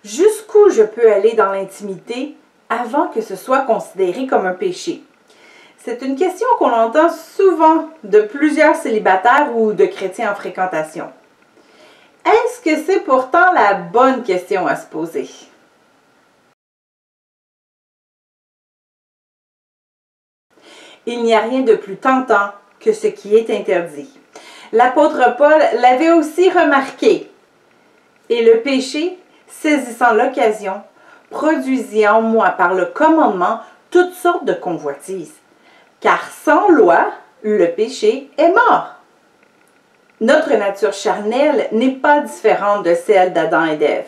Jusqu'où je peux aller dans l'intimité avant que ce soit considéré comme un péché? C'est une question qu'on entend souvent de plusieurs célibataires ou de chrétiens en fréquentation. Est-ce que c'est pourtant la bonne question à se poser? Il n'y a rien de plus tentant que ce qui est interdit. L'apôtre Paul l'avait aussi remarqué. Et le péché, saisissant l'occasion, produisit en moi par le commandement toutes sortes de convoitises. Car sans loi, le péché est mort. Notre nature charnelle n'est pas différente de celle d'Adam et d'Ève.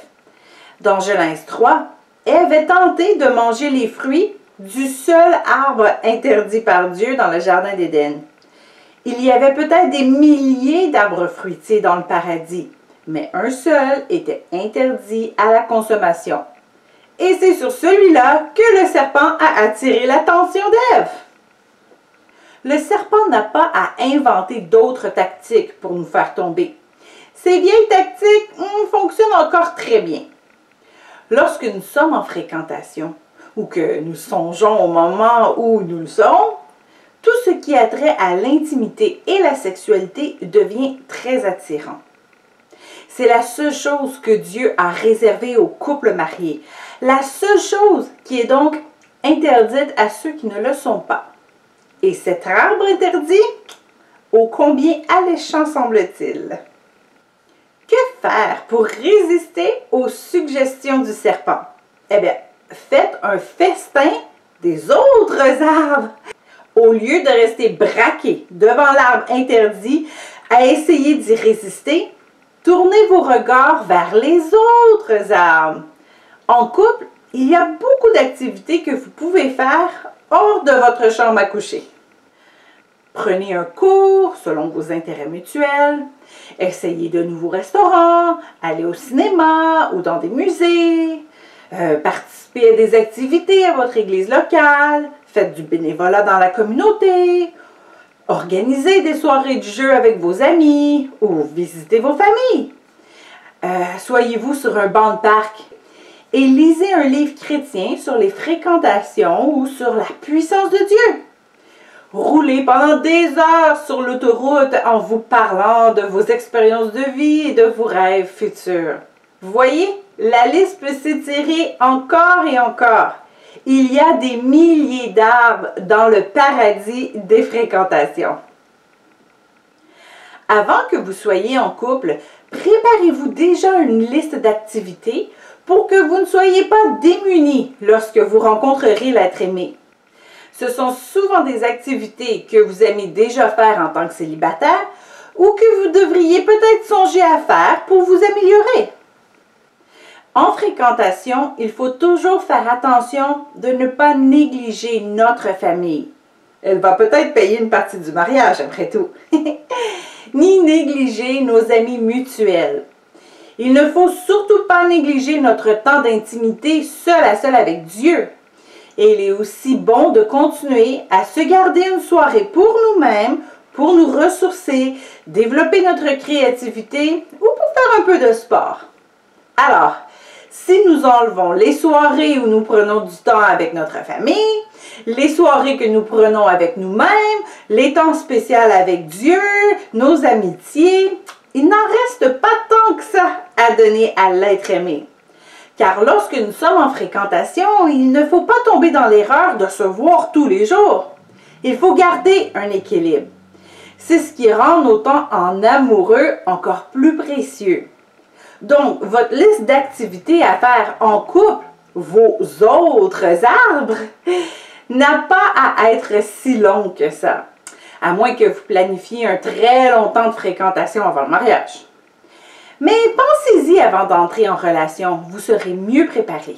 Dans Genèse 3, Ève est tentée de manger les fruits du seul arbre interdit par Dieu dans le jardin d'Éden. Il y avait peut-être des milliers d'arbres fruitiers dans le paradis, mais un seul était interdit à la consommation. Et c'est sur celui-là que le serpent a attiré l'attention d'Ève. Le serpent n'a pas à inventer d'autres tactiques pour nous faire tomber. Ces vieilles tactiques fonctionnent encore très bien. Lorsque nous sommes en fréquentation, ou que nous songeons au moment où nous le sommes, tout ce qui a trait à l'intimité et la sexualité devient très attirant. C'est la seule chose que Dieu a réservée aux couples mariés. La seule chose qui est donc interdite à ceux qui ne le sont pas. Et cet arbre interdit, ô combien alléchant semble-t-il. Que faire pour résister aux suggestions du serpent? Eh bien, faites un festin des autres arbres. Au lieu de rester braqué devant l'arbre interdit à essayer d'y résister, tournez vos regards vers les autres arbres. En couple, il y a beaucoup d'activités que vous pouvez faire hors de votre chambre à coucher. Prenez un cours selon vos intérêts mutuels, essayez de nouveaux restaurants, allez au cinéma ou dans des musées, participez à des activités à votre église locale, faites du bénévolat dans la communauté, organisez des soirées de jeu avec vos amis ou visitez vos familles. Soyez-vous sur un banc de parc et lisez un livre chrétien sur les fréquentations ou sur la puissance de Dieu. Roulez pendant des heures sur l'autoroute en vous parlant de vos expériences de vie et de vos rêves futurs. Vous voyez, la liste peut s'étirer encore et encore. Il y a des milliers d'arbres dans le paradis des fréquentations. Avant que vous soyez en couple, préparez-vous déjà une liste d'activités pour que vous ne soyez pas démunis lorsque vous rencontrerez l'être aimé. Ce sont souvent des activités que vous aimez déjà faire en tant que célibataire ou que vous devriez peut-être songer à faire pour vous améliorer. En fréquentation, il faut toujours faire attention de ne pas négliger notre famille. Elle va peut-être payer une partie du mariage après tout. Ni négliger nos amis mutuels. Il ne faut surtout pas négliger notre temps d'intimité seul à seul avec Dieu. Et il est aussi bon de continuer à se garder une soirée pour nous-mêmes, pour nous ressourcer, développer notre créativité ou pour faire un peu de sport. Alors, si nous enlevons les soirées où nous prenons du temps avec notre famille, les soirées que nous prenons avec nous-mêmes, les temps spéciaux avec Dieu, nos amitiés, il n'en reste pas tant que ça à donner à l'être aimé. Car lorsque nous sommes en fréquentation, il ne faut pas tomber dans l'erreur de se voir tous les jours. Il faut garder un équilibre. C'est ce qui rend nos temps en amoureux encore plus précieux. Donc, votre liste d'activités à faire en couple, vos autres arbres, n'a pas à être si longue que ça, à moins que vous planifiez un très long temps de fréquentation avant le mariage. Mais pensez-y avant d'entrer en relation, vous serez mieux préparé.